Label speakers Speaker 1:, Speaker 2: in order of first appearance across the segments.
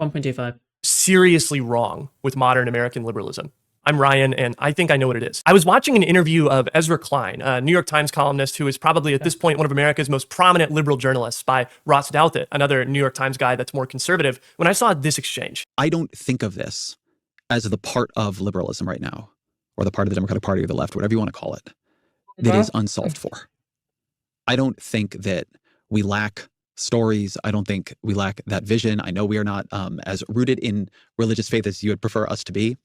Speaker 1: 1.25.
Speaker 2: Seriously wrong with modern American liberalism. I'm Ryan, and I think I know what it is. I was watching an interview of Ezra Klein, a New York Times columnist who is probably at this point one of America's most prominent liberal journalists, by Ross Douthat, another New York Times guy that's more conservative, when I saw this exchange.
Speaker 3: I don't think of this as the part of liberalism right now, or the part of the Democratic Party or the left, whatever you want to call it, that is unsolved for. I don't think that we lack stories. I don't think we lack that vision. I know we are not as rooted in religious faith as you would prefer us to be.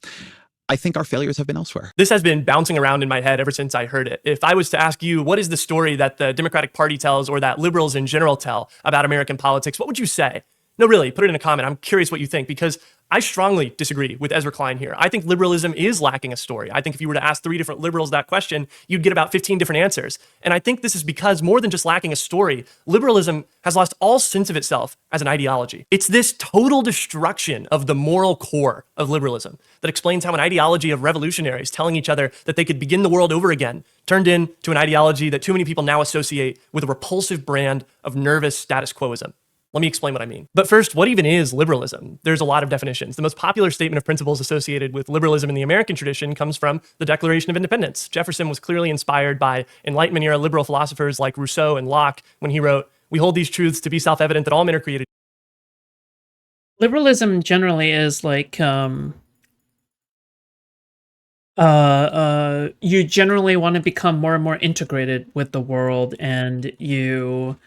Speaker 3: I think our failures have been elsewhere.
Speaker 2: This has been bouncing around in my head ever since I heard it. If I was to ask you, what is the story that the Democratic Party tells or that liberals in general tell about American politics, what would you say? No, really, put it in a comment. I'm curious what you think, because I strongly disagree with Ezra Klein here. I think liberalism is lacking a story. I think if you were to ask 3 different liberals that question, you'd get about 15 different answers. And I think this is because more than just lacking a story, liberalism has lost all sense of itself as an ideology. It's this total destruction of the moral core of liberalism that explains how an ideology of revolutionaries telling each other that they could begin the world over again turned into an ideology that too many people now associate with a repulsive brand of nervous status quoism. Let me explain what I mean. But first, what even is liberalism? There's a lot of definitions. The most popular statement of principles associated with liberalism in the American tradition comes from the Declaration of Independence. Jefferson was clearly inspired by Enlightenment-era liberal philosophers like Rousseau and Locke when he wrote, "We hold these truths to be self-evident that all men are created."
Speaker 1: Liberalism generally is like, you generally want to become more and more integrated with the world, and you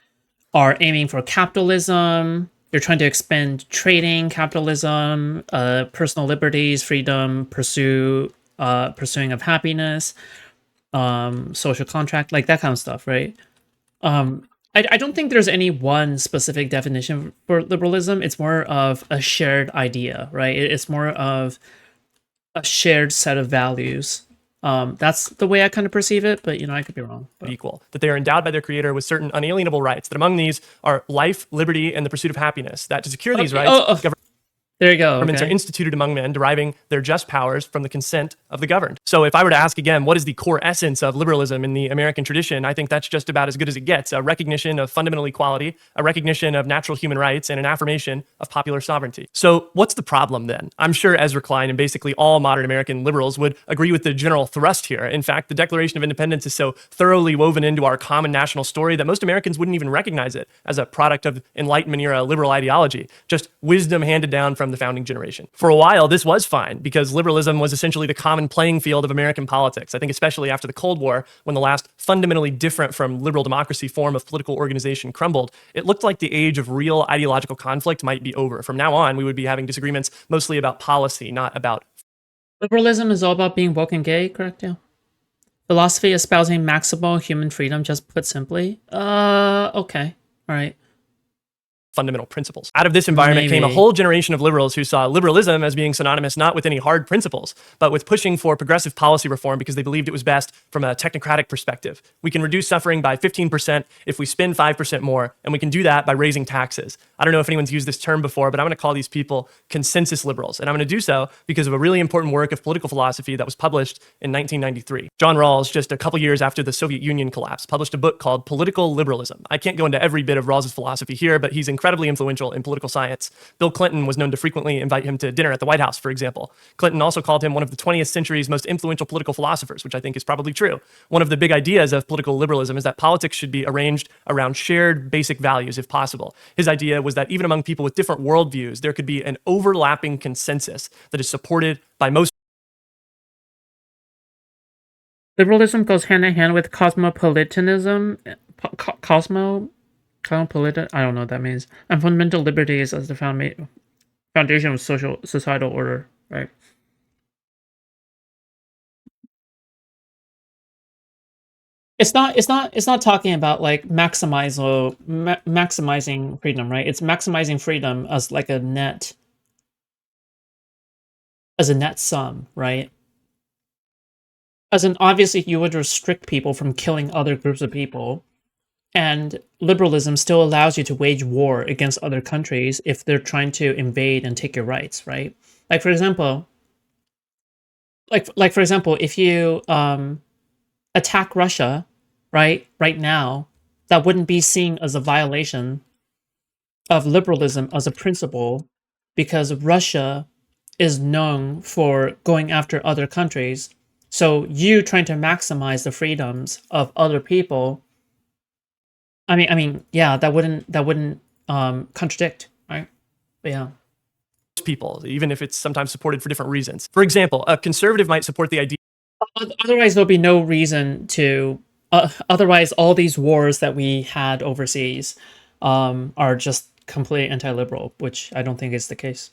Speaker 1: are aiming for capitalism. You're trying to expand trading, capitalism, personal liberties, freedom, pursuing of happiness, social contract, like that kind of stuff, right? I don't think there's any one specific definition for liberalism. It's more of a shared idea, right? It's more of a shared set of values. That's the way I kind of perceive it, but I could be wrong.
Speaker 2: Equal, that they are endowed by their creator with certain unalienable rights, that among these are life, liberty, and the pursuit of happiness, that to secure these rights,
Speaker 1: there you go.
Speaker 2: Governments are instituted among men, deriving their just powers from the consent of the governed. So if I were to ask again, what is the core essence of liberalism in the American tradition, I think that's just about as good as it gets. A recognition of fundamental equality, a recognition of natural human rights, and an affirmation of popular sovereignty. So what's the problem then? I'm sure Ezra Klein and basically all modern American liberals would agree with the general thrust here. In fact, the Declaration of Independence is so thoroughly woven into our common national story that most Americans wouldn't even recognize it as a product of Enlightenment-era liberal ideology, just wisdom handed down from the founding generation. For a while, this was fine because liberalism was essentially the common playing field of American politics. I think especially after the Cold War, when the last fundamentally different from liberal democracy form of political organization crumbled, it looked like the age of real ideological conflict might be over. From now on, we would be having disagreements mostly about policy, not about...
Speaker 1: Liberalism is all about being woke and gay, correct? Yeah. Philosophy espousing maximal human freedom, just put simply. Okay. All right.
Speaker 2: Fundamental principles. Out of this environment came a whole generation of liberals who saw liberalism as being synonymous not with any hard principles, but with pushing for progressive policy reform because they believed it was best from a technocratic perspective. We can reduce suffering by 15% if we spend 5% more, and we can do that by raising taxes. I don't know if anyone's used this term before, but I'm going to call these people consensus liberals, and I'm going to do so because of a really important work of political philosophy that was published in 1993. John Rawls, just a couple years after the Soviet Union collapsed, published a book called Political Liberalism. I can't go into every bit of Rawls's philosophy here, but he's incredibly influential in political science. Bill Clinton was known to frequently invite him to dinner at the White House, for example. Clinton also called him one of the 20th century's most influential political philosophers, which I think is probably true. One of the big ideas of political liberalism is that politics should be arranged around shared basic values, if possible. His idea was that even among people with different worldviews, there could be an overlapping consensus that is supported by most.
Speaker 1: Liberalism goes hand in hand with cosmopolitanism. Cosmopolitan, I don't know what that means. And fundamental liberties as the foundation of societal order, right? It's not talking about like maximizing freedom, right? It's maximizing freedom as like a net sum, right? As in, obviously you would restrict people from killing other groups of people, and liberalism still allows you to wage war against other countries if they're trying to invade and take your rights, right? Like for example, if you attack Russia, right now, that wouldn't be seen as a violation of liberalism as a principle, because Russia is known for going after other countries. So you trying to maximize the freedoms of other people. Yeah, that wouldn't contradict, right? But yeah.
Speaker 2: People, even if it's sometimes supported for different reasons. For example, a conservative might support the idea.
Speaker 1: Otherwise, there'll be no reason to. Otherwise, all these wars that we had overseas are just completely anti-liberal, which I don't think is the case.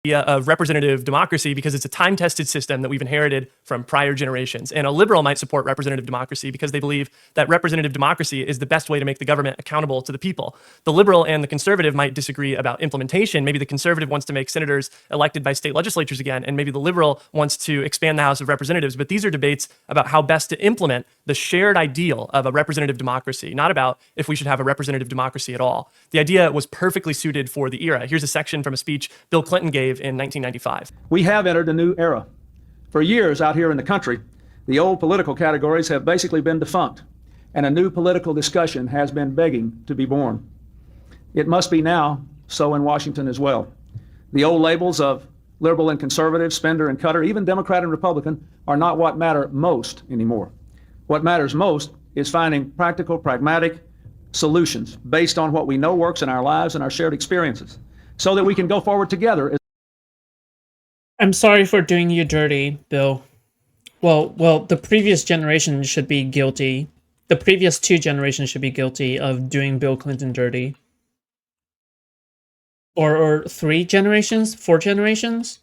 Speaker 2: Of representative democracy because it's a time-tested system that we've inherited from prior generations. And a liberal might support representative democracy because they believe that representative democracy is the best way to make the government accountable to the people. The liberal and the conservative might disagree about implementation. Maybe the conservative wants to make senators elected by state legislatures again, and maybe the liberal wants to expand the House of Representatives. But these are debates about how best to implement the shared ideal of a representative democracy, not about if we should have a representative democracy at all. The idea was perfectly suited for the era. Here's a section from a speech Bill Clinton gave in 1995.
Speaker 4: We have entered a new era. For years out here in the country, the old political categories have basically been defunct, and a new political discussion has been begging to be born. It must be now so in Washington as well. The old labels of liberal and conservative, spender and cutter, even Democrat and Republican, are not what matter most anymore. What matters most is finding practical, pragmatic solutions based on what we know works in our lives and our shared experiences, so that we can go forward together.
Speaker 1: I'm sorry for doing you dirty, Bill. Well, the previous generation should be guilty. The previous two generations should be guilty of doing Bill Clinton dirty. Or 3 generations? 4 generations?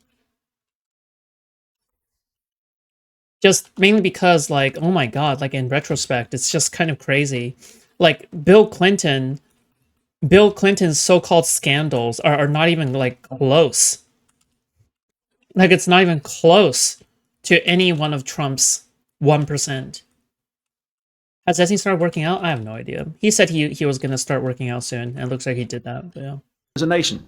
Speaker 1: Just mainly because, like, oh my god, like, in retrospect, it's just kind of crazy. Like, Bill Clinton's so-called scandals are not even, like, close. Like, it's not even close to any one of Trump's 1%. Has Ezra started working out? I have no idea. He said he was going to start working out soon, and it looks like he did that. But yeah.
Speaker 4: As a nation,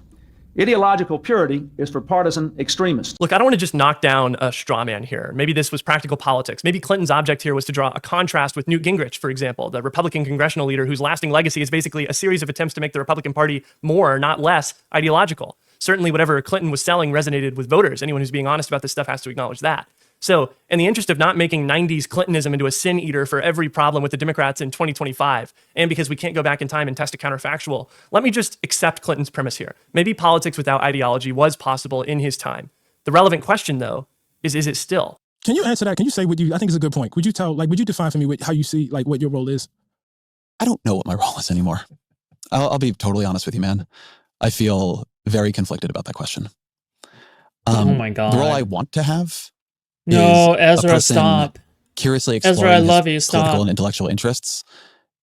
Speaker 4: ideological purity is for partisan extremists.
Speaker 2: Look, I don't want to just knock down a straw man here. Maybe this was practical politics. Maybe Clinton's object here was to draw a contrast with Newt Gingrich, for example, the Republican congressional leader whose lasting legacy is basically a series of attempts to make the Republican Party more, not less, ideological. Certainly whatever Clinton was selling resonated with voters. Anyone who's being honest about this stuff has to acknowledge that. So in the interest of not making 90s Clintonism into a sin eater for every problem with the Democrats in 2025, and because we can't go back in time and test a counterfactual, let me just accept Clinton's premise here. Maybe politics without ideology was possible in his time. The relevant question, though, is it still?
Speaker 5: Can you answer that? Can you say what you, I think it's a good point. Would you define for me how you see, like, what your role is?
Speaker 3: I don't know what my role is anymore. I'll be totally honest with you, man. I feel very conflicted about that question.
Speaker 1: Oh my god.
Speaker 3: The role I want to have
Speaker 1: No,
Speaker 3: is
Speaker 1: Ezra,
Speaker 3: a person
Speaker 1: stop.
Speaker 3: curiously exploring
Speaker 1: Ezra, I love
Speaker 3: his
Speaker 1: you, stop.
Speaker 3: political and intellectual interests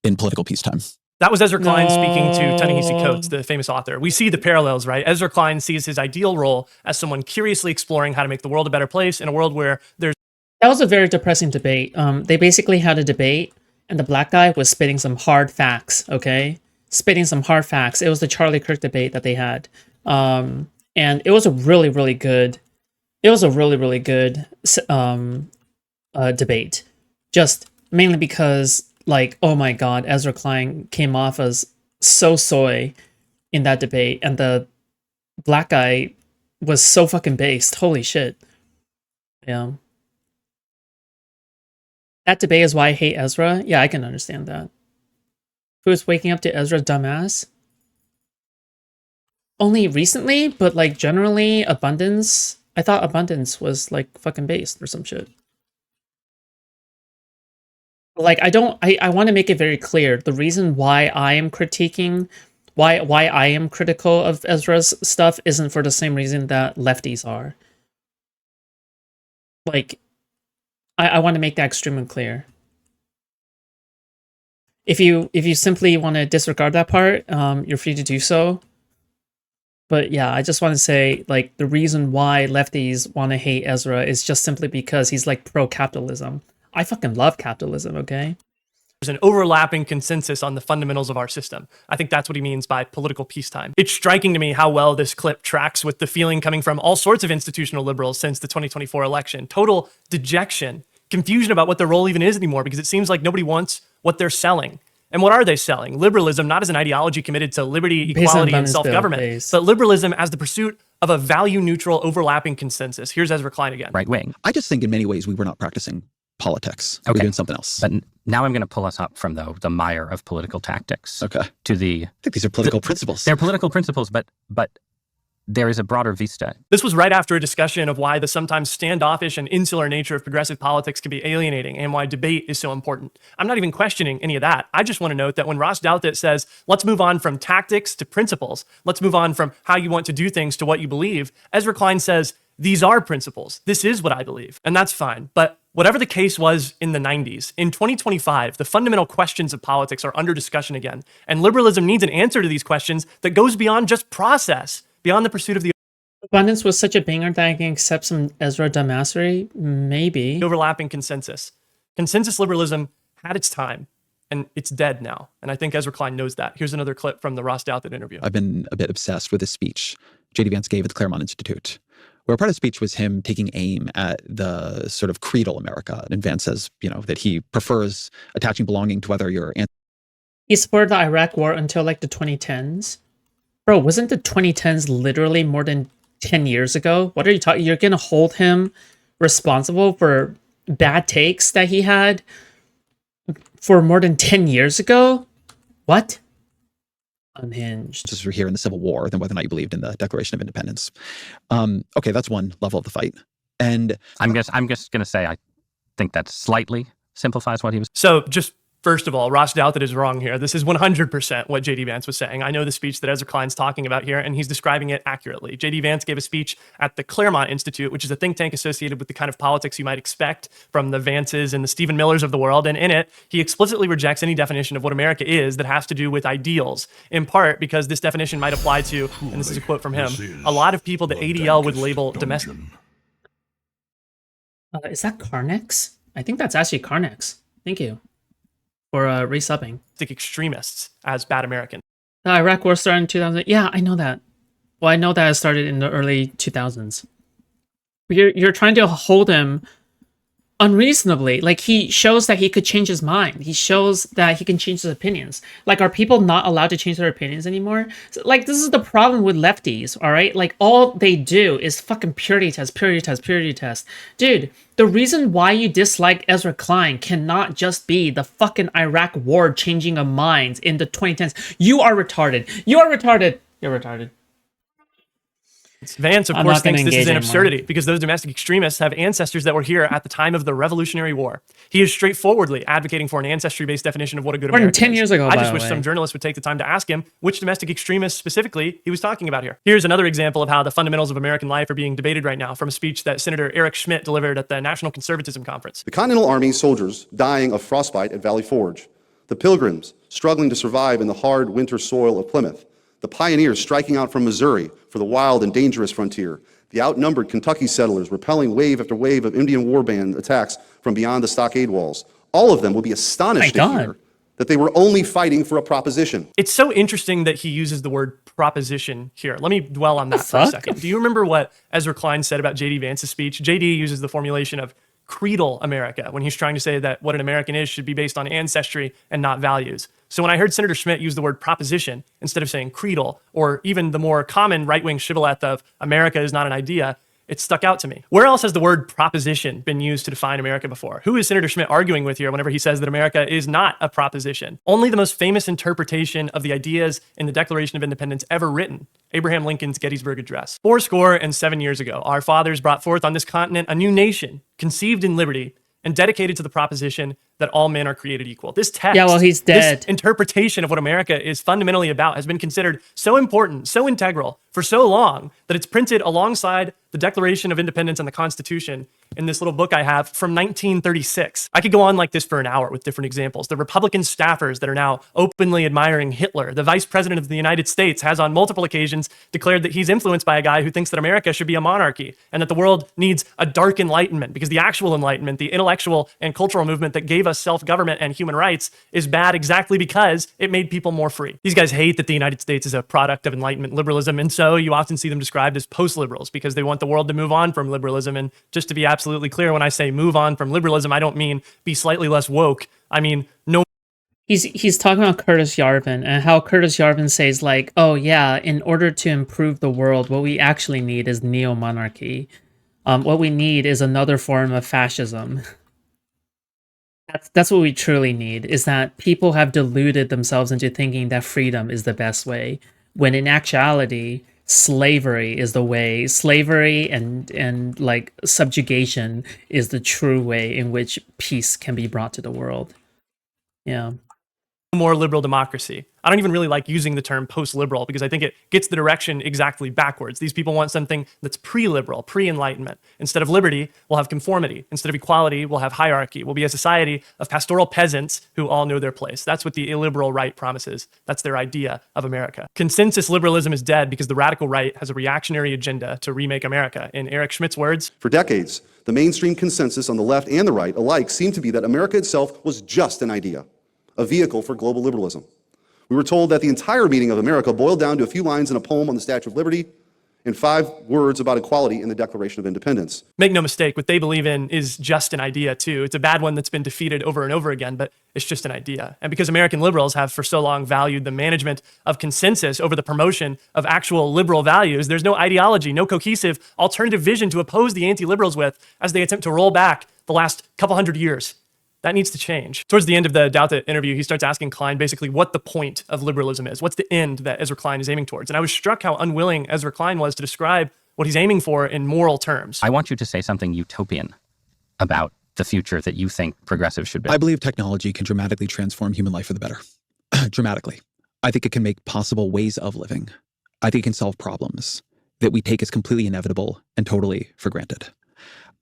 Speaker 3: in political peacetime.
Speaker 2: That was Ezra Klein speaking to
Speaker 1: No.
Speaker 2: Ta-Nehisi Coates, the famous author. We see the parallels, right? Ezra Klein sees his ideal role as someone curiously exploring how to make the world a better place in a world where there's...
Speaker 1: That was a very depressing debate. They basically had a debate, and the black guy was spitting some hard facts, okay? Spitting some hard facts. It was the Charlie Kirk debate that they had. And it was a really, really good... It was a really, really good debate. Just mainly because, like, oh my god, Ezra Klein came off as so soy in that debate, and the black guy was so fucking based. Holy shit. Yeah. That debate is why I hate Ezra? Yeah, I can understand that. Who's waking up to Ezra's dumbass? Only recently, but, like, generally, abundance... I thought abundance was, like, fucking based or some shit. Like, I want to make it very clear. The reason why I am critiquing, why I am critical of Ezra's stuff isn't for the same reason that lefties are. Like, I want to make that extremely clear. If you simply want to disregard that part, you're free to do so. But yeah, I just want to say, like, the reason why lefties want to hate Ezra is just simply because he's, like, pro-capitalism. I fucking love capitalism, okay?
Speaker 2: There's an overlapping consensus on the fundamentals of our system. I think that's what he means by political peacetime. It's striking to me how well this clip tracks with the feeling coming from all sorts of institutional liberals since the 2024 election. Total dejection, confusion about what their role even is anymore, because it seems like nobody wants what they're selling. And what are they selling? Liberalism, not as an ideology committed to liberty,
Speaker 1: Based on
Speaker 2: equality, and
Speaker 1: abundance
Speaker 2: self-government,
Speaker 1: based.
Speaker 2: but liberalism as the pursuit of a value-neutral, overlapping consensus. Here's Ezra Klein again.
Speaker 6: Right wing.
Speaker 3: I just think in many ways we were not practicing politics. We were doing something else.
Speaker 6: But now I'm going to pull us up from the mire of political tactics.
Speaker 3: Okay.
Speaker 6: To the.
Speaker 3: I think these are political principles.
Speaker 6: They're political principles, but there is a broader vista.
Speaker 2: This was right after a discussion of why the sometimes standoffish and insular nature of progressive politics can be alienating and why debate is so important. I'm not even questioning any of that. I just want to note that when Ross Douthat says, let's move on from tactics to principles, let's move on from how you want to do things to what you believe, Ezra Klein says, these are principles. This is what I believe. And that's fine. But whatever the case was in the 90s, in 2025, the fundamental questions of politics are under discussion again. And liberalism needs an answer to these questions that goes beyond just process, beyond the pursuit of the
Speaker 1: Abundance was such a banger that I can accept some Ezra dumbassery? Maybe.
Speaker 2: overlapping consensus. Consensus liberalism had its time, and it's dead now. And I think Ezra Klein knows that. Here's another clip from the Ross Douthat interview.
Speaker 3: I've been a bit obsessed with this speech J.D. Vance gave at the Claremont Institute, where part of the speech was him taking aim at the sort of creedal America. And Vance says, that he prefers attaching belonging to whether you're
Speaker 1: He supported the Iraq war until like the 2010s. Bro, wasn't the 2010s literally more than 10 years ago? What are you talking? You're going to hold him responsible for bad takes that he had for more than 10 years ago? What? Unhinged.
Speaker 3: just here in the Civil War than whether or not you believed in the Declaration of Independence. Okay, that's one level of the fight. And
Speaker 6: I'm just going to say I think that slightly simplifies what he was.
Speaker 2: So just first of all, Ross Douthat is wrong here. This is 100% what J.D. Vance was saying. I know the speech that Ezra Klein's talking about here, and he's describing it accurately. J.D. Vance gave a speech at the Claremont Institute, which is a think tank associated with the kind of politics you might expect from the Vances and the Stephen Millers of the world. And in it, he explicitly rejects any definition of what America is that has to do with ideals, in part because this definition might apply to, and this is a quote from him, a lot of people that ADL would label domestic.
Speaker 1: Is that Carnex? I think that's actually Carnex. Thank you for resubbing.
Speaker 2: Extremists as bad Americans.
Speaker 1: The Iraq war started in 2000. Yeah, I know that. Well, I know that it started in the early 2000s. But you're trying to hold him unreasonably. Like, he shows that he could change his mind. He shows that he can change his opinions. Like, are people not allowed to change their opinions anymore? So, like, this is the problem with lefties, all right? Like, all they do is fucking purity test, purity test, purity test. Dude, the reason why you dislike Ezra Klein cannot just be the fucking Iraq war changing of minds in the 2010s. You are retarded. You are retarded. You're retarded.
Speaker 2: Vance, of
Speaker 1: I'm
Speaker 2: course,
Speaker 1: not gonna
Speaker 2: thinks this is
Speaker 1: engage
Speaker 2: an
Speaker 1: anymore.
Speaker 2: absurdity because those domestic extremists have ancestors that were here at the time of the Revolutionary War. He is straightforwardly advocating for an ancestry-based definition of what a good
Speaker 1: More than
Speaker 2: American
Speaker 1: 10
Speaker 2: is.
Speaker 1: years ago,
Speaker 2: I
Speaker 1: by
Speaker 2: just
Speaker 1: the
Speaker 2: wish
Speaker 1: way.
Speaker 2: some journalists would take the time to ask him which domestic extremists specifically he was talking about here. Here's another example of how the fundamentals of American life are being debated right now from a speech that Senator Eric Schmidt delivered at the National Conservatism Conference.
Speaker 7: The Continental Army soldiers dying of frostbite at Valley Forge. The Pilgrims struggling to survive in the hard winter soil of Plymouth. The pioneers striking out from Missouri for the wild and dangerous frontier. The outnumbered Kentucky settlers repelling wave after wave of Indian warband attacks from beyond the stockade walls. All of them will be astonished to hear that they were only fighting for a proposition.
Speaker 2: It's so interesting that he uses the word proposition here. Let me dwell on that for a second. Do you remember what Ezra Klein said about J.D. Vance's speech? J.D. uses the formulation of creedal America when he's trying to say that what an American is should be based on ancestry and not values. So when I heard Senator Schmidt use the word proposition instead of saying creedal, or even the more common right-wing shibboleth of America is not an idea, it stuck out to me. Where else has the word proposition been used to define America before? Who is Senator Schmidt arguing with here whenever he says that America is not a proposition? Only the most famous interpretation of the ideas in the Declaration of Independence ever written, Abraham Lincoln's Gettysburg Address. 7 years ago, our fathers brought forth on this continent a new nation, conceived in liberty, and dedicated to the proposition that all men are created equal. This text,
Speaker 1: Yeah, well, he's dead.
Speaker 2: this interpretation of what America is fundamentally about has been considered so important, so integral for so long that it's printed alongside the Declaration of Independence and the Constitution in this little book I have from 1936. I could go on like this for an hour with different examples. The Republican staffers that are now openly admiring Hitler. The Vice President of the United States has on multiple occasions declared that he's influenced by a guy who thinks that America should be a monarchy and that the world needs a dark enlightenment because the actual enlightenment, the intellectual and cultural movement that gave us self-government and human rights is bad exactly because it made people more free. These guys hate that the United States is a product of Enlightenment liberalism, and so you often see them described as post-liberals because they want the world to move on from liberalism. And just to be absolutely clear, when I say move on from liberalism, I don't mean be slightly less woke. I mean no
Speaker 1: He's talking about Curtis Yarvin and how Curtis Yarvin says like, oh yeah, in order to improve the world, what we actually need is neo-monarchy. What we need is another form of fascism. That's what we truly need, is that people have deluded themselves into thinking that freedom is the best way, when in actuality, slavery is the way. Slavery and like subjugation is the true way in which peace can be brought to the world. Yeah.
Speaker 2: More liberal democracy. I don't even really like using the term post-liberal because I think it gets the direction exactly backwards. These people want something that's pre-liberal, pre-enlightenment. Instead of liberty, we'll have conformity. Instead of equality, we'll have hierarchy. We'll be a society of pastoral peasants who all know their place. That's what the illiberal right promises. That's their idea of America. Consensus liberalism is dead because the radical right has a reactionary agenda to remake America. In Eric Schmidt's words,
Speaker 7: For decades, the mainstream consensus on the left and the right alike seemed to be that America itself was just an idea, a vehicle for global liberalism. We were told that the entire meaning of America boiled down to a few lines in a poem on the Statue of Liberty and 5 words about equality in the Declaration of Independence.
Speaker 2: make no mistake, what they believe in is just an idea too. It's a bad one that's been defeated over and over again, but it's just an idea. And because American liberals have for so long valued the management of consensus over the promotion of actual liberal values, there's no ideology, no cohesive alternative vision to oppose the anti-liberals with as they attempt to roll back the last couple hundred years. That needs to change. Towards the end of the Doubt That interview, he starts asking Klein basically what the point of liberalism is. What's the end that Ezra Klein is aiming towards? And I was struck how unwilling Ezra Klein was to describe what he's aiming for in moral terms.
Speaker 6: I want you to say something utopian about the future that you think progressives should be.
Speaker 3: I believe technology can dramatically transform human life for the better. Dramatically. I think it can make possible ways of living. I think it can solve problems that we take as completely inevitable and totally for granted.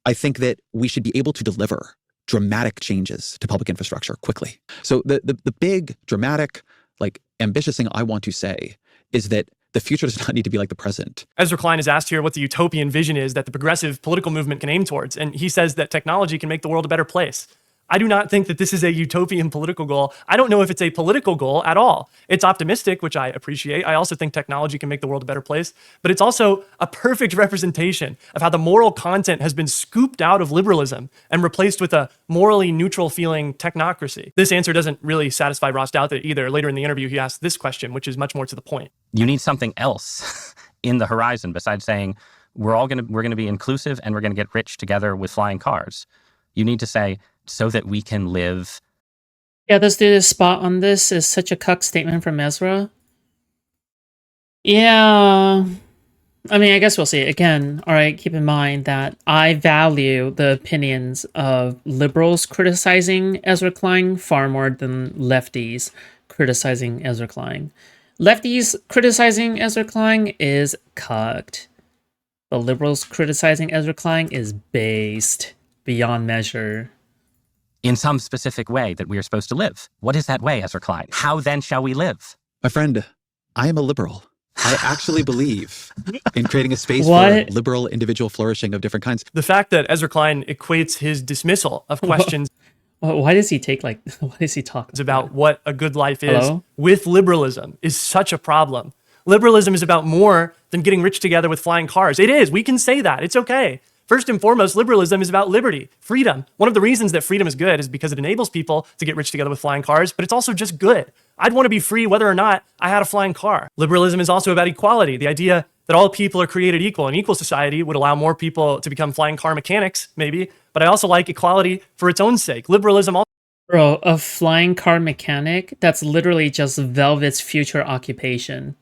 Speaker 3: I think that we should be able to deliver dramatic changes to public infrastructure quickly. So the big, dramatic, like ambitious thing I want to say is that the future does not need to be like the present.
Speaker 2: Ezra Klein is asked here what the utopian vision is that the progressive political movement can aim towards, and he says that technology can make the world a better place. I do not think that this is a utopian political goal. I don't know if it's a political goal at all. It's optimistic, which I appreciate. I also think technology can make the world a better place, but it's also a perfect representation of how the moral content has been scooped out of liberalism and replaced with a morally neutral feeling technocracy. This answer doesn't really satisfy Ross Douthat either. Later in the interview, he asked this question, which is much more to the point.
Speaker 6: You need something else in the horizon besides saying we're going to be inclusive and we're going to get rich together with flying cars. You need to say, so that we can live.
Speaker 1: Yeah, this dude's spot on this is such a cuck statement from Ezra. Yeah. I mean, I guess we'll see. Again, all right, keep in mind that I value the opinions of liberals criticizing Ezra Klein far more than lefties criticizing Ezra Klein. Lefties criticizing Ezra Klein is cucked. But liberals criticizing Ezra Klein is based beyond measure.
Speaker 6: In some specific way that we are supposed to live. What is that way, Ezra Klein? How then shall we live?
Speaker 3: My friend, I am a liberal. I actually believe in creating a space
Speaker 1: What?
Speaker 3: for liberal individual flourishing of different kinds.
Speaker 2: The fact that Ezra Klein equates his dismissal of questions
Speaker 1: Why does he take like? Why does he talk
Speaker 2: about what a good life is
Speaker 1: Hello?
Speaker 2: with liberalism is such a problem. Liberalism is about more than getting rich together with flying cars. It is. We can say that. It's okay. First and foremost, liberalism is about liberty, freedom. One of the reasons that freedom is good is because it enables people to get rich together with flying cars, but it's also just good. I'd want to be free whether or not I had a flying car. Liberalism is also about equality, the idea that all people are created equal. An equal society would allow more people to become flying car mechanics, maybe, but I also like equality for its own sake. Liberalism also
Speaker 1: Bro, a flying car mechanic? That's literally just Velvet's future occupation.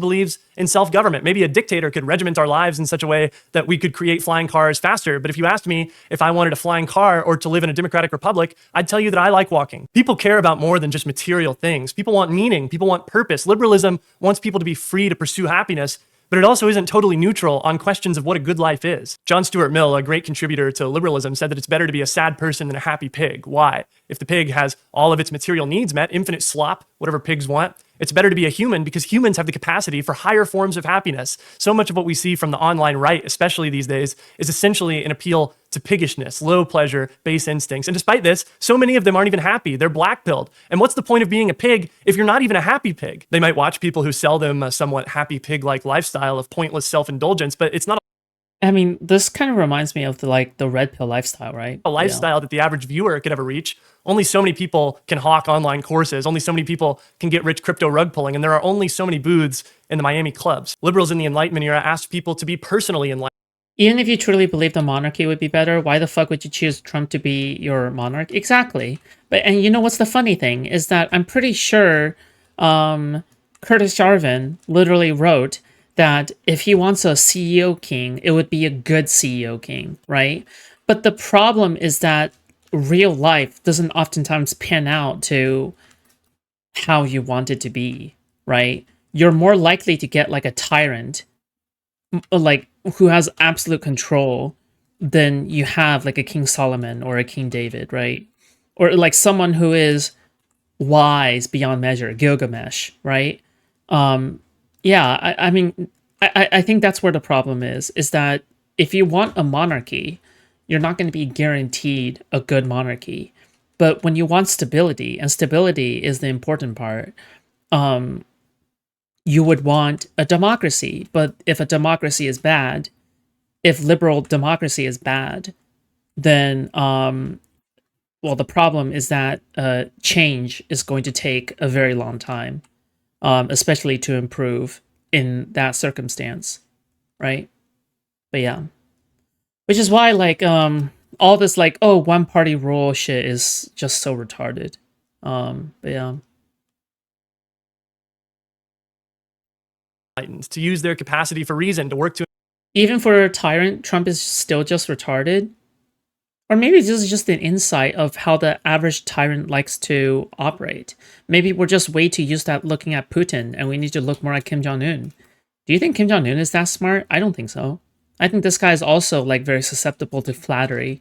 Speaker 2: believes in self-government. Maybe a dictator could regiment our lives in such a way that we could create flying cars faster. But if you asked me if I wanted a flying car or to live in a democratic republic, I'd tell you that I like walking. People care about more than just material things. People want meaning. People want purpose. Liberalism wants people to be free to pursue happiness, but it also isn't totally neutral on questions of what a good life is. John Stuart Mill, a great contributor to liberalism, said that it's better to be a sad person than a happy pig. Why? If the pig has all of its material needs met, infinite slop, whatever pigs want, it's better to be a human because humans have the capacity for higher forms of happiness. So much of what we see from the online right, especially these days, is essentially an appeal to piggishness, low pleasure, base instincts. And despite this, so many of them aren't even happy. They're black-pilled. And what's the point of being a pig if you're not even a happy pig? They might watch people who sell them a somewhat happy pig-like lifestyle of pointless self-indulgence, but it's not
Speaker 1: I mean, this kind of reminds me of the red pill lifestyle, right?
Speaker 2: a lifestyle that the average viewer could ever reach. Only so many people can hawk online courses. Only so many people can get rich crypto rug pulling. And there are only so many booths in the Miami clubs. Liberals in the Enlightenment era asked people to be personally enlightened.
Speaker 1: Even if you truly believe the monarchy would be better, why the fuck would you choose Trump to be your monarch? Exactly. And you know what's the funny thing is that I'm pretty sure Curtis Jarvin literally wrote that if he wants a CEO king, it would be a good CEO king, right? But the problem is that real life doesn't oftentimes pan out to how you want it to be, right? You're more likely to get like a tyrant, like who has absolute control, than you have like a King Solomon or a King David, right? Or like someone who is wise beyond measure, Gilgamesh, right? Yeah, I mean, I think that's where the problem is that if you want a monarchy, you're not going to be guaranteed a good monarchy. But when you want stability, and stability is the important part, you would want a democracy. But if a democracy is bad, if liberal democracy is bad, then, well, the problem is that change is going to take a very long time, especially to improve in that circumstance, right? But yeah. Which is why, like, all this, like, oh, one-party rule shit is just so retarded. But yeah.
Speaker 2: To use their capacity for reason to work to
Speaker 1: Even for a tyrant, Trump is still just retarded. Or maybe this is just an insight of how the average tyrant likes to operate. Maybe we're just way too used to looking at Putin, and we need to look more like Kim Jong-un. Do you think Kim Jong-un is that smart? I don't think so. I think this guy is also like very susceptible to flattery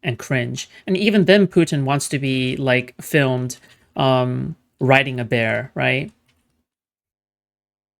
Speaker 1: and cringe. And even then Putin wants to be like filmed riding a bear, right?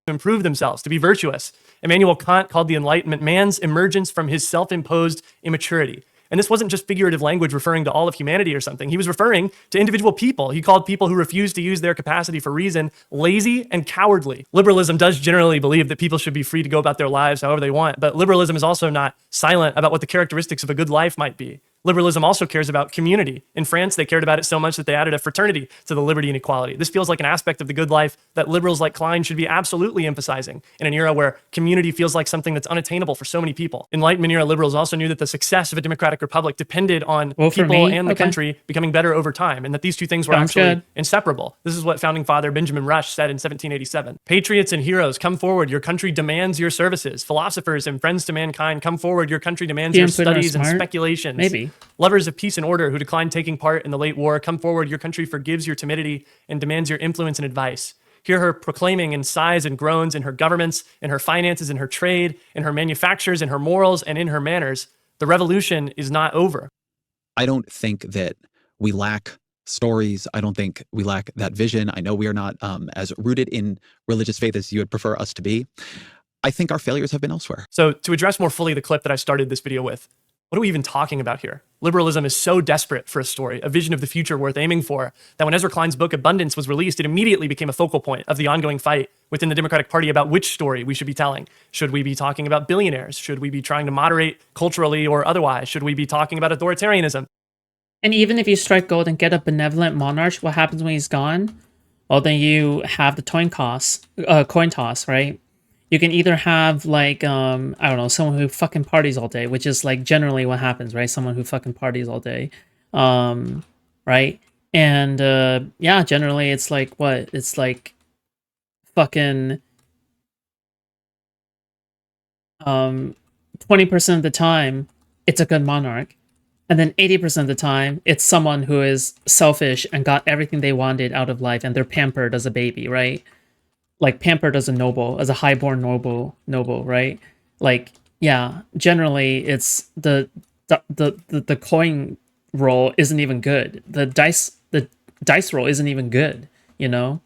Speaker 2: improve themselves, to be virtuous. Immanuel Kant called the Enlightenment man's emergence from his self-imposed immaturity. And this wasn't just figurative language referring to all of humanity or something. He was referring to individual people. He called people who refuse to use their capacity for reason lazy and cowardly. Liberalism does generally believe that people should be free to go about their lives however they want, but liberalism is also not silent about what the characteristics of a good life might be. Liberalism also cares about community. In France, they cared about it so much that they added a fraternity to the liberty and equality. This feels like an aspect of the good life that liberals like Klein should be absolutely emphasizing in an era where community feels like something that's unattainable for so many people. Enlightenment era liberals also knew that the success of a democratic republic depended on people and the country becoming better over time, and that these two things were actually inseparable. This is what founding father Benjamin Rush said in 1787. Patriots and heroes, come forward. Your country demands your services. Philosophers and friends to mankind, come forward. Your country demands your studies and speculations.
Speaker 1: Maybe.
Speaker 2: Lovers of peace and order who declined taking part in the late war, come forward. Your country forgives your timidity and demands your influence and advice. Hear her proclaiming in sighs and groans in her governments, in her finances, in her trade, in her manufactures, in her morals, and in her manners. The revolution is not over.
Speaker 3: I don't think that we lack stories. I don't think we lack that vision. I know we are not as rooted in religious faith as you would prefer us to be. I think our failures have been elsewhere.
Speaker 2: So to address more fully the clip that I started this video with, what are we even talking about here? Liberalism is so desperate for a story, a vision of the future worth aiming for, that when Ezra Klein's book Abundance was released, it immediately became a focal point of the ongoing fight within the Democratic Party about which story we should be telling. Should we be talking about billionaires? Should we be trying to moderate culturally or otherwise? Should we be talking about authoritarianism?
Speaker 1: And even if you strike gold and get a benevolent monarch, what happens when he's gone? Well, then you have the coin toss, right? You can either have like, I don't know, someone who fucking parties all day, which is like generally what happens, right? Someone who fucking parties all day, right? And yeah, generally it's like what? It's like fucking 20% of the time, it's a good monarch. And then 80% of the time, it's someone who is selfish and got everything they wanted out of life and they're pampered as a baby, right? Like pampered as a noble, as a highborn noble, right? Like, yeah, generally it's the coin roll isn't even good. The dice roll isn't even good, you know?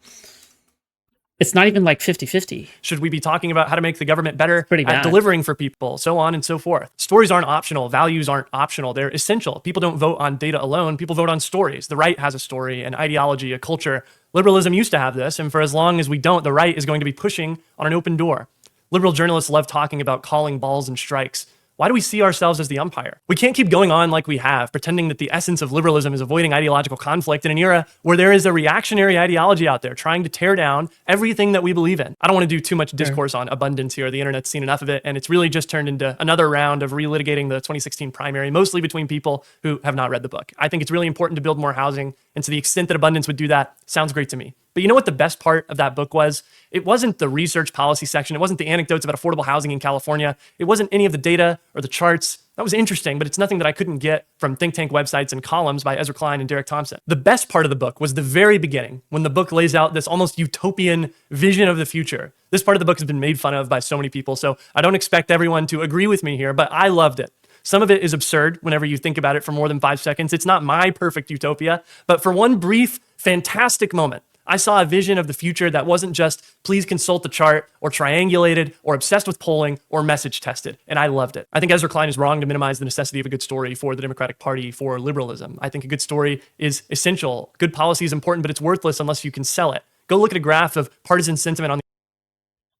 Speaker 1: It's not even like 50-50.
Speaker 2: Should we be talking about how to make the government better at
Speaker 1: Pretty
Speaker 2: delivering for people, so on and so forth? Stories aren't optional. Values aren't optional. They're essential. People don't vote on data alone. People vote on stories. The right has a story, an ideology, a culture. Liberalism used to have this, and for as long as we don't, the right is going to be pushing on an open door. Liberal journalists love talking about calling balls and strikes. Why do we see ourselves as the umpire? We can't keep going on like we have, pretending that the essence of liberalism is avoiding ideological conflict in an era where there is a reactionary ideology out there trying to tear down everything that we believe in. I don't want to do too much discourse on abundance here. The internet's seen enough of it, and it's really just turned into another round of relitigating the 2016 primary, mostly between people who have not read the book. I think it's really important to build more housing, and to the extent that abundance would do that, sounds great to me. But you know what the best part of that book was? It wasn't the research policy section. It wasn't the anecdotes about affordable housing in California. It wasn't any of the data or the charts. That was interesting, but it's nothing that I couldn't get from think tank websites and columns by Ezra Klein and Derek Thompson. The best part of the book was the very beginning, when the book lays out this almost utopian vision of the future. This part of the book has been made fun of by so many people, so I don't expect everyone to agree with me here, but I loved it. Some of it is absurd whenever you think about it for more than 5 seconds. It's not my perfect utopia, but for one brief, fantastic moment, I saw a vision of the future that wasn't just please consult the chart or triangulated or obsessed with polling or message tested, and I loved it. I think Ezra Klein is wrong to minimize the necessity of a good story for the Democratic Party for liberalism. I think a good story is essential. Good policy is important, but it's worthless unless you can sell it. Go look at a graph of partisan sentiment on the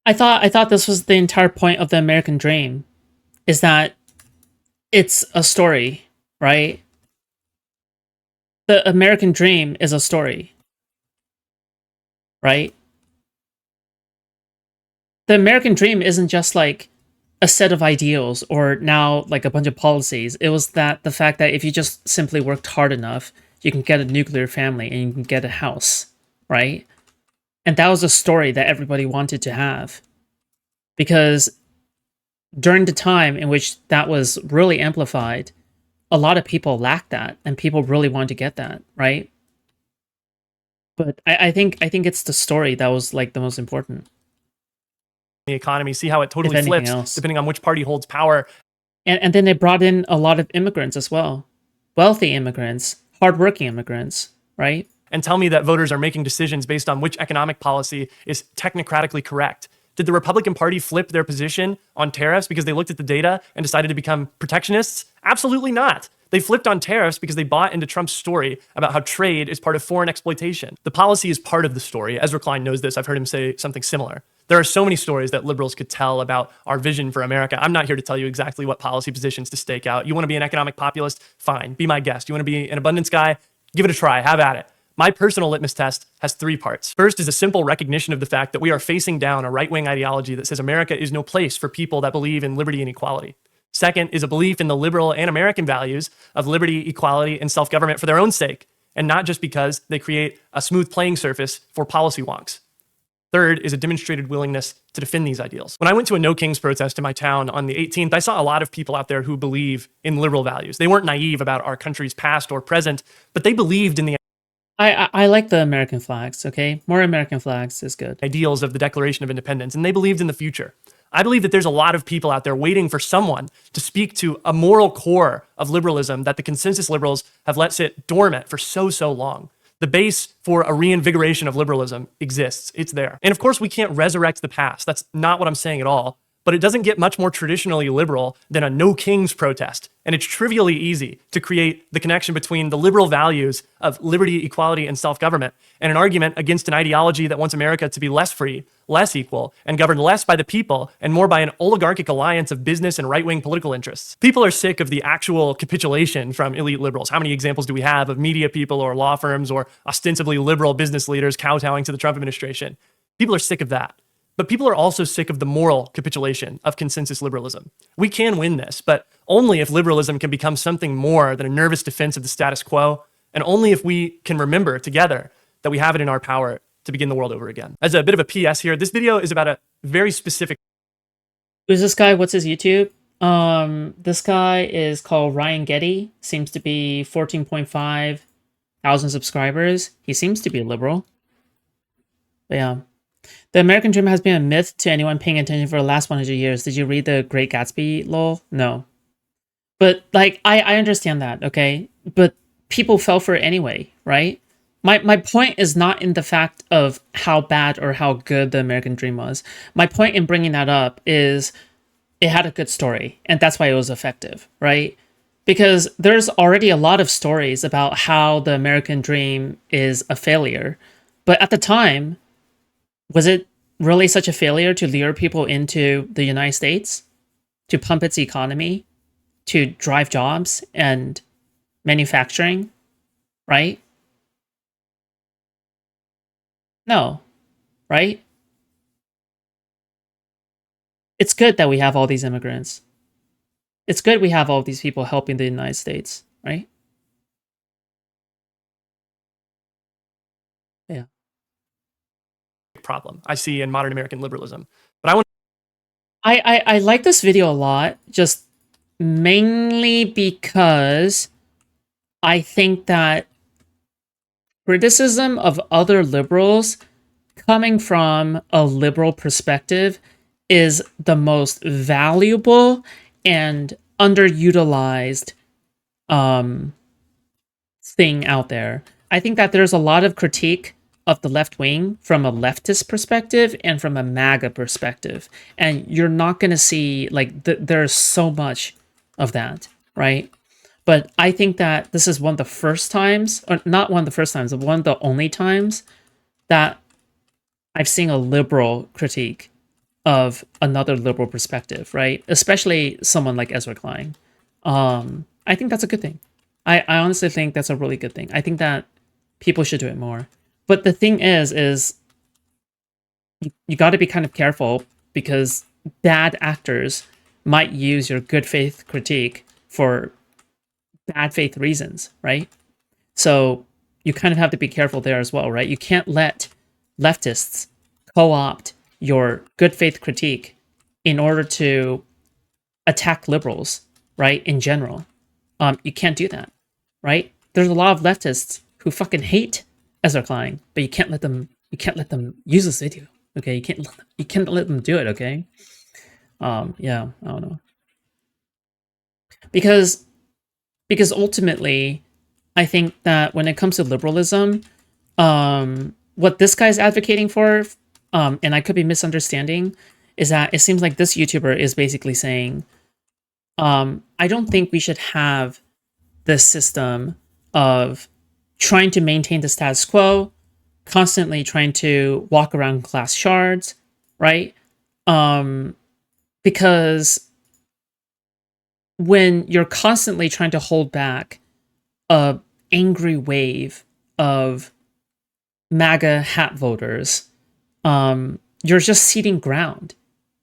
Speaker 1: I thought this was the entire point of the American dream, is that it's a story, right? The American dream is a story, right? The American dream isn't just like a set of ideals or now like a bunch of policies. It was that the fact that if you just simply worked hard enough, you can get a nuclear family and you can get a house, right? And that was a story that everybody wanted to have. Because during the time in which that was really amplified, a lot of people lacked that, and people really wanted to get that, right? But I think it's the story that was like the most important.
Speaker 2: The economy, see how it totally
Speaker 1: If anything
Speaker 2: flips
Speaker 1: else.
Speaker 2: depending on which party holds power.
Speaker 1: And then they brought in a lot of immigrants as well. Wealthy immigrants, hardworking immigrants, right?
Speaker 2: And tell me that voters are making decisions based on which economic policy is technocratically correct. Did the Republican Party flip their position on tariffs because they looked at the data and decided to become protectionists? Absolutely not. They flipped on tariffs because they bought into Trump's story about how trade is part of foreign exploitation. The policy is part of the story. Ezra Klein knows this. I've heard him say something similar. There are so many stories that liberals could tell about our vision for America. I'm not here to tell you exactly what policy positions to stake out. You want to be an economic populist? Fine, be my guest. You want to be an abundance guy? Give it a try, have at it. My personal litmus test has 3 parts. First is a simple recognition of the fact that we are facing down a right-wing ideology that says America is no place for people that believe in liberty and equality. Second is a belief in the liberal and American values of liberty, equality, and self-government for their own sake, and not just because they create a smooth playing surface for policy wonks. Third is a demonstrated willingness to defend these ideals. When I went to a No Kings protest in my town on the 18th, I saw a lot of people out there who believe in liberal values. They weren't naive about our country's past or present, but they believed in the
Speaker 1: I like the American flags, okay? More American flags is good.
Speaker 2: ideals of the Declaration of Independence, and they believed in the future. I believe that there's a lot of people out there waiting for someone to speak to a moral core of liberalism that the consensus liberals have let sit dormant for so long. The base for a reinvigoration of liberalism exists. It's there. And of course, we can't resurrect the past. That's not what I'm saying at all. But it doesn't get much more traditionally liberal than a No Kings protest. And it's trivially easy to create the connection between the liberal values of liberty, equality, and self-government and an argument against an ideology that wants America to be less free, less equal, and governed less by the people and more by an oligarchic alliance of business and right-wing political interests. People are sick of the actual capitulation from elite liberals. How many examples do we have of media people or law firms or ostensibly liberal business leaders kowtowing to the Trump administration? People are sick of that. But people are also sick of the moral capitulation of consensus liberalism. We can win this, but only if liberalism can become something more than a nervous defense of the status quo, and only if we can remember together that we have it in our power to begin the world over again. As a bit of a PS here, this video is about a very specific
Speaker 1: Who's this guy? What's his YouTube? This guy is called Ryan Getty. Seems to be 14.5 thousand subscribers. He seems to be a liberal. But yeah. The American dream has been a myth to anyone paying attention for the last 100 years. Did you read The Great Gatsby, lol? No. But, like, I understand that, okay? But people fell for it anyway, right? My point is not in the fact of how bad or how good the American dream was. My point in bringing that up is it had a good story, and that's why it was effective, right? Because there's already a lot of stories about how the American dream is a failure. But at the time, was it really such a failure to lure people into the United States? To pump its economy? to drive jobs and manufacturing, right? No, right? It's good that we have all these immigrants. It's good we have all these people helping the United States, right? Yeah.
Speaker 2: Problem I see in modern American liberalism. But I want
Speaker 1: I like this video a lot, just mainly because I think that criticism of other liberals coming from a liberal perspective is the most valuable and underutilized thing out there. I think that there's a lot of critique of the left wing from a leftist perspective and from a MAGA perspective. And you're not going to see, like, there's so much of that, right? But I think that this is one of the first times, or not one of the first times, but one of the only times that I've seen a liberal critique of another liberal perspective, right? Especially someone like Ezra Klein. I think that's a good thing. I honestly think that's a really good thing. I think that people should do it more. But the thing is you got to be kind of careful because bad actors might use your good faith critique for bad faith reasons, right? So you kind of have to be careful there as well, right? You can't let leftists co-opt your good faith critique in order to attack liberals, right? In general, you can't do that, right? There's a lot of leftists who fucking hate Ezra Klein, but you can't let them use this video, okay? You can't let them do it, okay? Yeah, I don't know, because ultimately, I think that when it comes to liberalism, what this guy's advocating for, and I could be misunderstanding, is that it seems like this YouTuber is basically saying, I don't think we should have this system of trying to maintain the status quo, constantly trying to walk around glass shards, right? Because when you're constantly trying to hold back a angry wave of MAGA hat voters, you're just ceding ground,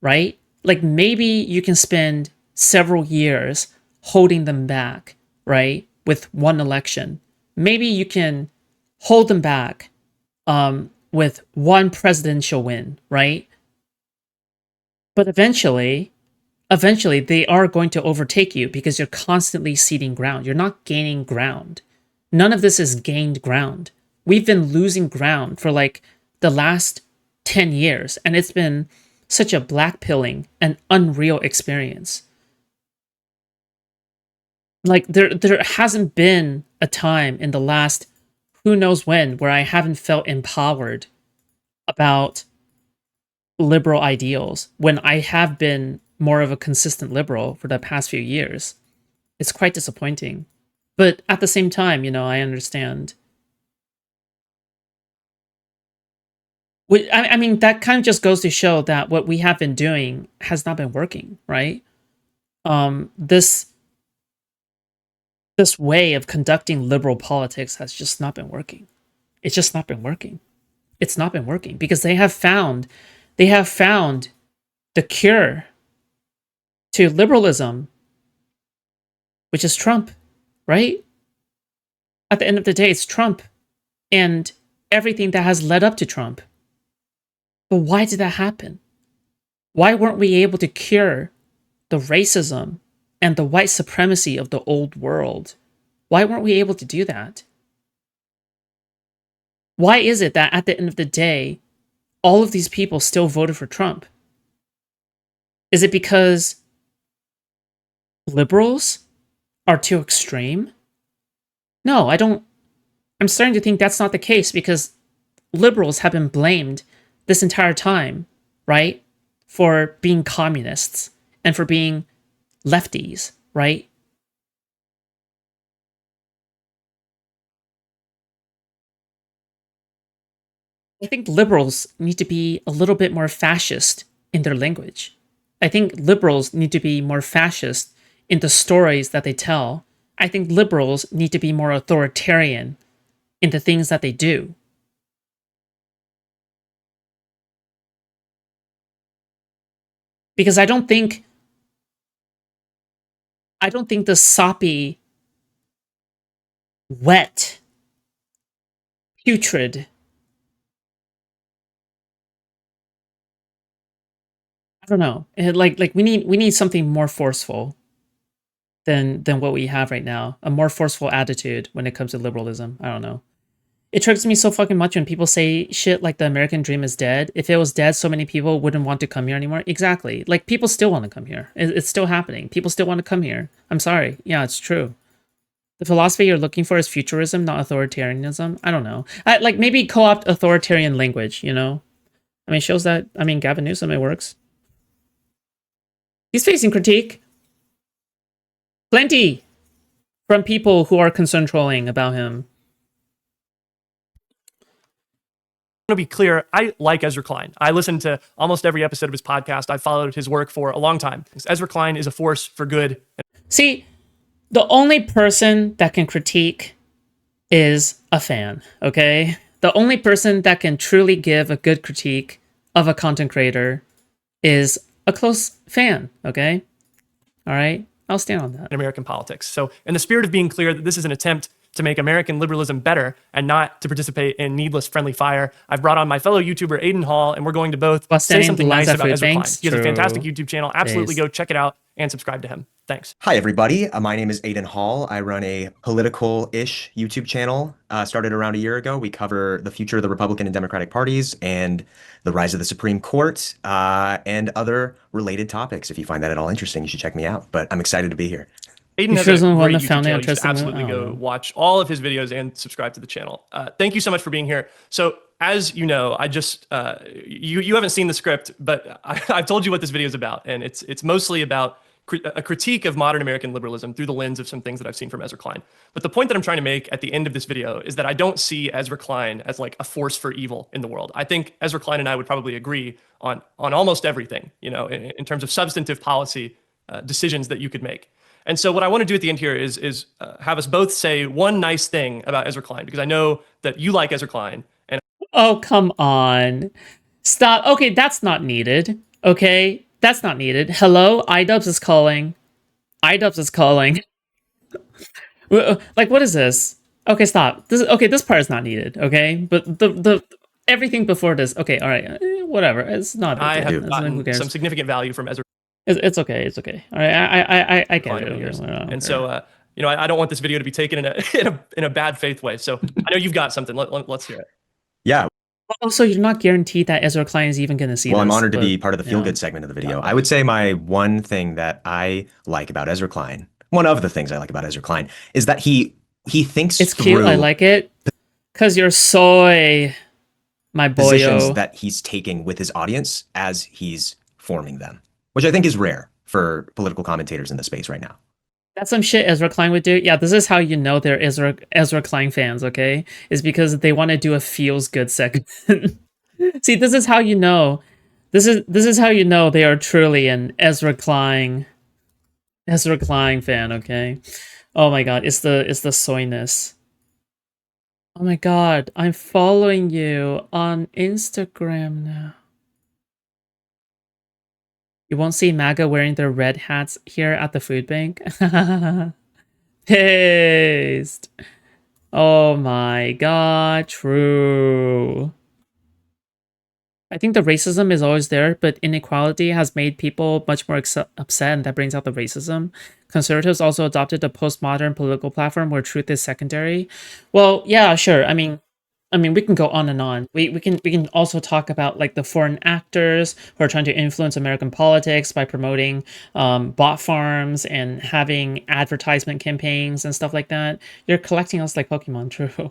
Speaker 1: right? Like maybe you can spend several years holding them back, right? With one election. Maybe you can hold them back with one presidential win, right? But eventually they are going to overtake you because you're constantly ceding ground. You're not gaining ground. None of this is gained ground. We've been losing ground for like the last 10 years, and it's been such a blackpilling and unreal experience. Like there hasn't been a time in the last who knows when where I haven't felt empowered about liberal ideals when I have been more of a consistent liberal for the past few years. It's quite disappointing. But at the same time, you know, I understand. I mean, that kind of just goes to show that what we have been doing has not been working, right? This way of conducting liberal politics has just not been working. It's just not been working. It's not been working because they have found the cure to liberalism, which is Trump, right? At the end of the day, it's Trump and everything that has led up to Trump. But why did that happen? Why weren't we able to cure the racism and the white supremacy of the old world? Why weren't we able to do that? Why is it that at the end of the day, all of these people still voted for Trump? Is it because liberals are too extreme? No, I'm starting to think that's not the case because liberals have been blamed this entire time, right? For being communists and for being lefties, right? I think liberals need to be a little bit more fascist in their language. I think liberals need to be more fascist in the stories that they tell. I think liberals need to be more authoritarian in the things that they do. Because I don't think the soppy, wet, putrid, I don't know. Like we need something more forceful than what we have right now. A more forceful attitude when it comes to liberalism. I don't know. It triggers me so fucking much when people say shit like the American dream is dead. If it was dead, so many people wouldn't want to come here anymore. Exactly. Like, people still want to come here. It's still happening. People still want to come here. I'm sorry. Yeah, it's true. The philosophy you're looking for is futurism, not authoritarianism. I don't know. Like, maybe co-opt authoritarian language, you know? I mean, shows that, I mean, Gavin Newsom, it works. He's facing critique. Plenty. From people who are concern trolling about him.
Speaker 2: To be clear, I like Ezra Klein. I listened to almost every episode of his podcast. I've followed his work for a long time. Ezra Klein is a force for good.
Speaker 1: See, the only person that can critique is a fan, okay? The only person that can truly give a good critique of a content creator is a close fan, okay? All right? I'll stand on that.
Speaker 2: In American politics. So in the spirit of being clear that this is an attempt to make American liberalism better and not to participate in needless friendly fire, I've brought on my fellow YouTuber Aiden Hall, and we're going to both say something nice about Ezra Klein. He has a fantastic YouTube channel. Absolutely go check it out and subscribe to him. Thanks.
Speaker 8: Hi, everybody. My name is Aiden Hall. I run a political-ish YouTube channel. Started around a year ago. We cover the future of the Republican and Democratic parties and the rise of the Supreme Court and other related topics. If you find that at all interesting, you should check me out. But I'm excited to be here.
Speaker 2: Aiden has a great YouTube channel. You should absolutely go watch all of his videos and subscribe to the channel. Thank you so much for being here. So, as you know, I just you haven't seen the script, but I've told you what this video is about, and it's mostly about a critique of modern American liberalism through the lens of some things that I've seen from Ezra Klein. But the point that I'm trying to make at the end of this video is that I don't see Ezra Klein as like a force for evil in the world. I think Ezra Klein and I would probably agree on almost everything, you know, in terms of substantive policy decisions that you could make. And so what I want to do at the end here is have us both say one nice thing about Ezra Klein, because I know that you like Ezra Klein. And
Speaker 1: oh, come on. Stop. Okay, that's not needed. Okay, that's not needed. Hello, iDubbbz is calling. iDubbbz is calling. Like, what is this? Okay, stop. This part is not needed, okay? But the everything before this, okay, all right, whatever. It's not.
Speaker 2: I have gotten some significant value from Ezra.
Speaker 1: It's okay. It's okay. All right, I get it.
Speaker 2: And so, you know, I don't want this video to be taken in a bad faith way. So I know you've got something. Let's hear it.
Speaker 8: Yeah.
Speaker 1: Also, you're not guaranteed that Ezra Klein is even going to see
Speaker 8: Well,
Speaker 1: this,
Speaker 8: I'm honored to be part of the feel-good segment of the video. I would say my one thing that I like about Ezra Klein, one of the things I like about Ezra Klein, is that he thinks
Speaker 1: it's cute. I like it because you're soy, my boyo.
Speaker 8: Positions that he's taking with his audience as he's forming them, which I think is rare for political commentators in the space right now.
Speaker 1: That's some shit Ezra Klein would do. Yeah, this is how you know they're Ezra Klein fans, okay? Is because they want to do a feels good segment. See, this is how you know. This is how you know they are truly an Ezra Klein fan, okay? Oh my god, it's the soyness. Oh my god, I'm following you on Instagram now. You won't see MAGA wearing their red hats here at the food bank. Pissed. Oh my god, true. I think the racism is always there, but inequality has made people much more upset, and that brings out the racism. Conservatives also adopted a postmodern political platform where truth is secondary. Well, yeah, sure. I mean, we can go on and on. We can also talk about like the foreign actors who are trying to influence American politics by promoting bot farms and having advertisement campaigns and stuff like that. You're collecting us like Pokemon, true.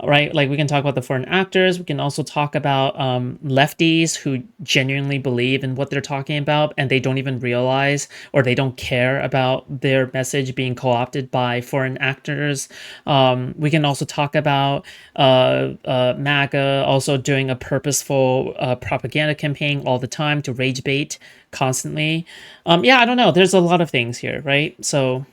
Speaker 1: right? Like we can talk about the foreign actors. We can also talk about lefties who genuinely believe in what they're talking about and they don't even realize or they don't care about their message being co-opted by foreign actors. We can also talk about MAGA also doing a purposeful propaganda campaign all the time to rage bait constantly. Yeah, I don't know. There's a lot of things here, right? So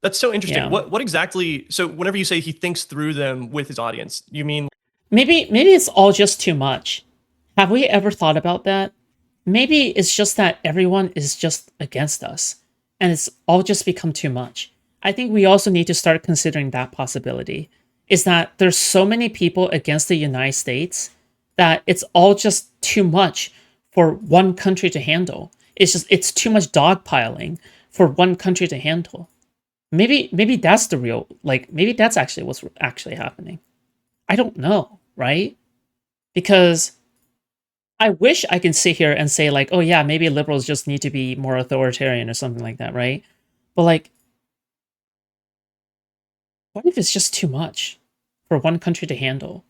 Speaker 2: That's so interesting.
Speaker 1: Yeah.
Speaker 2: What exactly? So whenever you say he thinks through them with his audience, you mean
Speaker 1: maybe it's all just too much. Have we ever thought about that? Maybe it's just that everyone is just against us and it's all just become too much. I think we also need to start considering that possibility. Is that there's so many people against the United States that it's all just too much for one country to handle. It's too much dogpiling for one country to handle. Maybe that's the real, like, maybe that's actually what's actually happening. I don't know, right? Because I wish I can sit here and say like, oh yeah, maybe liberals just need to be more authoritarian or something like that, right? But like, what if it's just too much for one country to handle?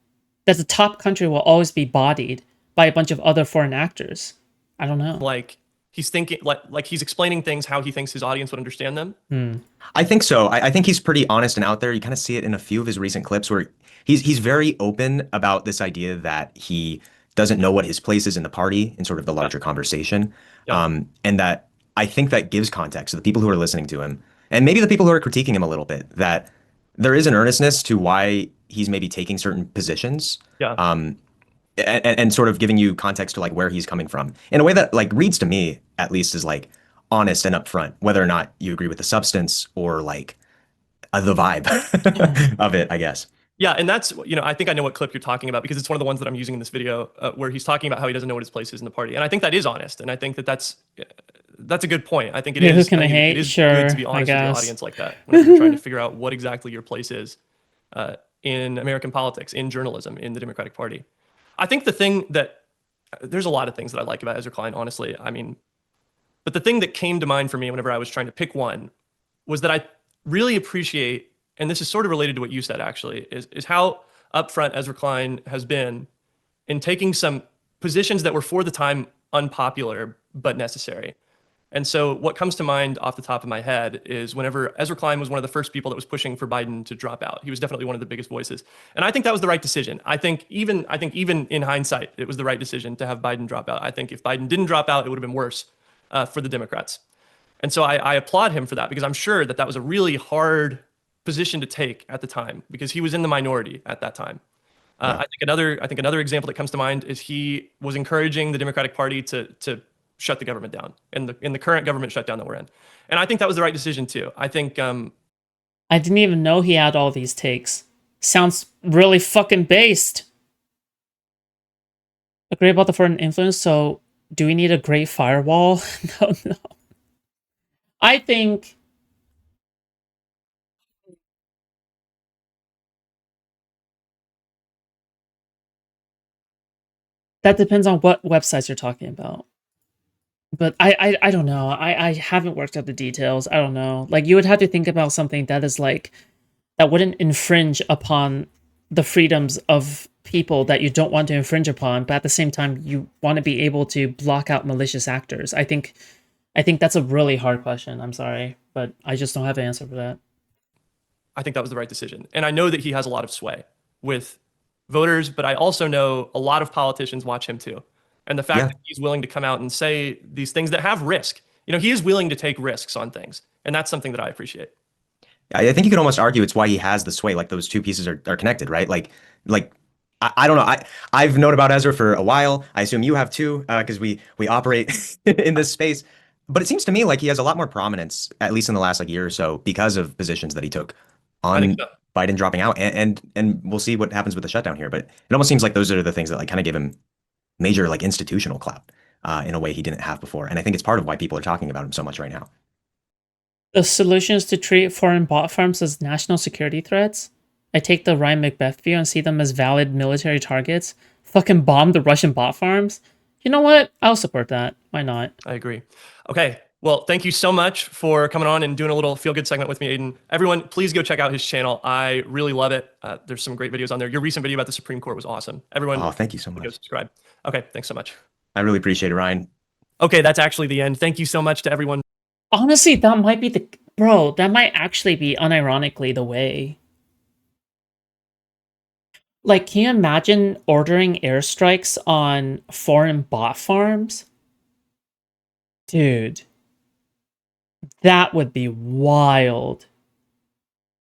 Speaker 1: That the top country will always be bodied by a bunch of other foreign actors. I don't know.
Speaker 2: like he's thinking like he's explaining things how he thinks his audience would understand them?
Speaker 8: I think so. I think he's pretty honest and out there. You kind of see it in a few of his recent clips where he's very open about this idea that he doesn't know what his place is in the party in sort of the larger conversation.
Speaker 2: Yeah.
Speaker 8: And that I think that gives context to the people who are listening to him and maybe the people who are critiquing him a little bit, that there is an earnestness to why he's maybe taking certain positions.
Speaker 2: Yeah.
Speaker 8: And sort of giving you context to like where he's coming from in a way that like reads to me at least is like honest and upfront, whether or not you agree with the substance or like the vibe of it, I guess.
Speaker 2: Yeah, and that's, I think I know what clip you're talking about because it's one of the ones that I'm using in this video where he's talking about how he doesn't know what his place is in the party. And I think that is honest. And I think that's a good point. I think it
Speaker 1: Yeah,
Speaker 2: is.
Speaker 1: who can I hate?
Speaker 2: It is
Speaker 1: Sure,
Speaker 2: good to be
Speaker 1: I
Speaker 2: honest with your
Speaker 1: guess.
Speaker 2: audience like that when you're trying to figure out what exactly your place is in American politics, in journalism, in the Democratic Party. I think the thing that there's a lot of things that I like about Ezra Klein, honestly. I mean, but the thing that came to mind for me whenever I was trying to pick one was that I really appreciate, and this is sort of related to what you said actually, is how upfront Ezra Klein has been in taking some positions that were for the time unpopular but necessary. And so what comes to mind off the top of my head is whenever Ezra Klein was one of the first people that was pushing for Biden to drop out. He was definitely one of the biggest voices. And I think that was the right decision. I think even in hindsight, it was the right decision to have Biden drop out. I think if Biden didn't drop out, it would have been worse for the Democrats. And so I applaud him for that because I'm sure that was a really hard position to take at the time because he was in the minority at that time. I think another example that comes to mind is he was encouraging the Democratic Party to shut the government down in the current government shutdown that we're in. And I think that was the right decision too. I think
Speaker 1: I didn't even know he had all these takes. Sounds really fucking based. Agree about the foreign influence, so do we need a great firewall? No. I think that depends on what websites you're talking about. But I don't know. I haven't worked out the details. I don't know. Like, you would have to think about something that is like, that wouldn't infringe upon the freedoms of people that you don't want to infringe upon, but at the same time, you want to be able to block out malicious actors. I think that's a really hard question. I'm sorry, but I just don't have an answer for that.
Speaker 2: I think that was the right decision. And I know that he has a lot of sway with voters, but I also know a lot of politicians watch him too. And the fact that he's willing to come out and say these things that have risk, he is willing to take risks on things. And that's something that I appreciate.
Speaker 8: I think you could almost argue it's why he has the sway. Like those two pieces are connected, right? Like I don't know. I've known about Ezra for a while. I assume you have too, because we operate in this space. But it seems to me like he has a lot more prominence, at least in the last year or so, because of positions that he took on Biden dropping out. And we'll see what happens with the shutdown here. But it almost seems like those are the things that like kind of give him major like institutional clout in a way he didn't have before. And I think it's part of why people are talking about him so much right now.
Speaker 1: The solution is to treat foreign bot farms as national security threats. I take the Ryan Macbeth view and see them as valid military targets. Fucking bomb the Russian bot farms. You know what? I'll support that. Why not?
Speaker 2: I agree. Okay, Well, thank you so much for coming on and doing a little feel-good segment with me, Aiden. Everyone, please go check out his channel. I really love it. There's some great videos on there. Your recent video about the Supreme Court was awesome. Everyone,
Speaker 8: Oh, thank you so
Speaker 2: go
Speaker 8: much.
Speaker 2: subscribe. Okay, thanks so much.
Speaker 8: I really appreciate it, Ryan.
Speaker 2: Okay, that's actually the end. Thank you so much to everyone.
Speaker 1: Honestly, that might be the... Bro, that might actually be, unironically, the way. Like, can you imagine ordering airstrikes on foreign bot farms? Dude. That would be wild.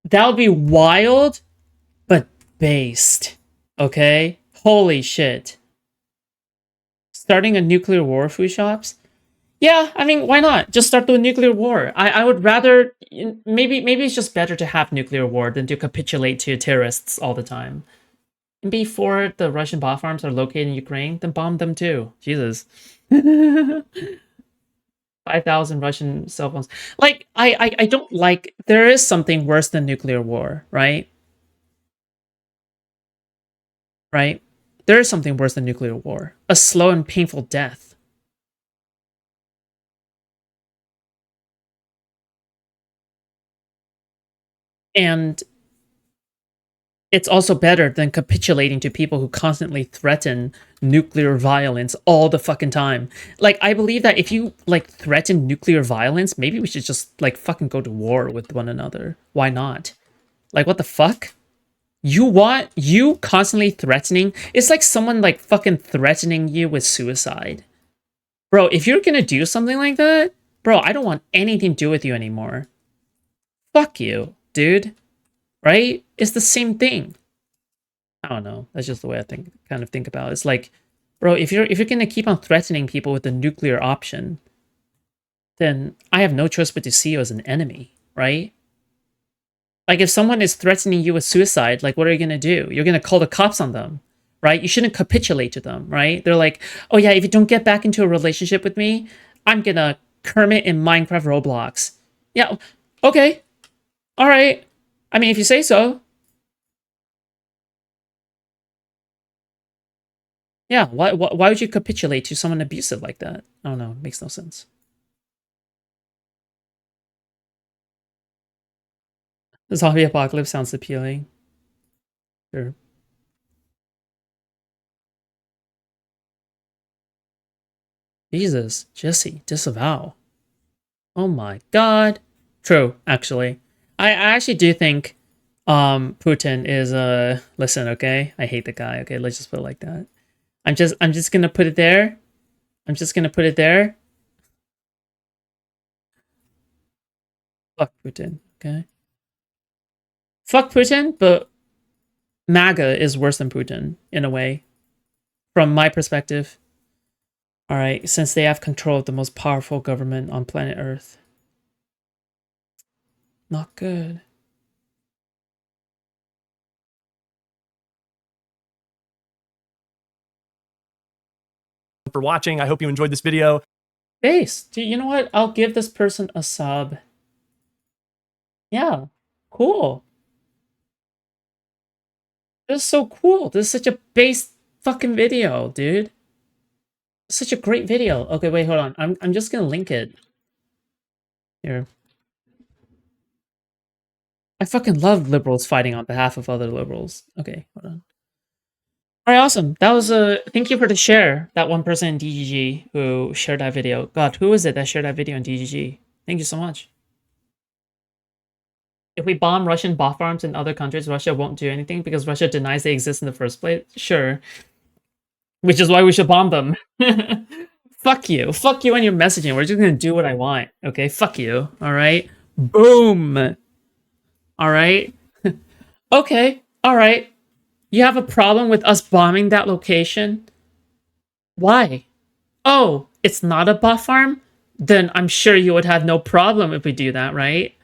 Speaker 1: That would be wild, but based. Okay? Holy shit. Starting a nuclear war, Foodshops? Yeah, I mean, why not? Just start the nuclear war. I would rather... Maybe it's just better to have nuclear war than to capitulate to terrorists all the time. And before the Russian bot farms are located in Ukraine, then bomb them too. Jesus. 5,000 Russian cell phones. Like, I don't like... There is something worse than nuclear war, right? Right? There is something worse than nuclear war. A slow and painful death. And it's also better than capitulating to people who constantly threaten nuclear violence all the fucking time. Like, I believe that if you, like, threaten nuclear violence, maybe we should just, like, fucking go to war with one another. Why not? Like, what the fuck? You constantly threatening? It's like someone, like, fucking threatening you with suicide. Bro, if you're gonna do something like that, bro, I don't want anything to do with you anymore. Fuck you, dude. Right? It's the same thing. I don't know. That's just the way I kind of think about it. It's like, bro, if you're gonna keep on threatening people with the nuclear option, then I have no choice but to see you as an enemy, right? Like, if someone is threatening you with suicide, like, what are you gonna do? You're gonna call the cops on them, right? You shouldn't capitulate to them, right? They're like, oh yeah, if you don't get back into a relationship with me, I'm gonna Kermit in Minecraft Roblox. Yeah, okay. All right. I mean, if you say so. Yeah, why would you capitulate to someone abusive like that? I don't know, it makes no sense. The zombie apocalypse sounds appealing. Sure. Jesus, Jesse, disavow. Oh my god. True, actually. I actually do think Putin is listen, okay? I hate the guy, okay? Let's just put it like that. I'm just gonna put it there. I'm just gonna put it there. Fuck Putin, okay? Fuck Putin, but MAGA is worse than Putin, in a way. From my perspective. Alright, since they have control of the most powerful government on planet Earth. Not good.
Speaker 2: For watching. I hope you enjoyed this video.
Speaker 1: Base. Dude, you know what? I'll give this person a sub. Yeah. Cool. This is so cool. This is such a base fucking video, dude. Such a great video. Okay, wait, hold on. I'm just gonna link it. Here. I fucking love liberals fighting on behalf of other liberals. Okay, hold on. Alright, awesome. That was thank you for the share. That one person in DGG who shared that video. God, who is it that shared that video in DGG? Thank you so much. If we bomb Russian bot farms in other countries, Russia won't do anything because Russia denies they exist in the first place? Sure. Which is why we should bomb them. Fuck you. Fuck you and your messaging. We're just gonna do what I want. Okay? Fuck you. Alright? Boom! Alright? Okay. Alright. You have a problem with us bombing that location? Why? Oh, it's not a bot farm? Then I'm sure you would have no problem if we do that, right?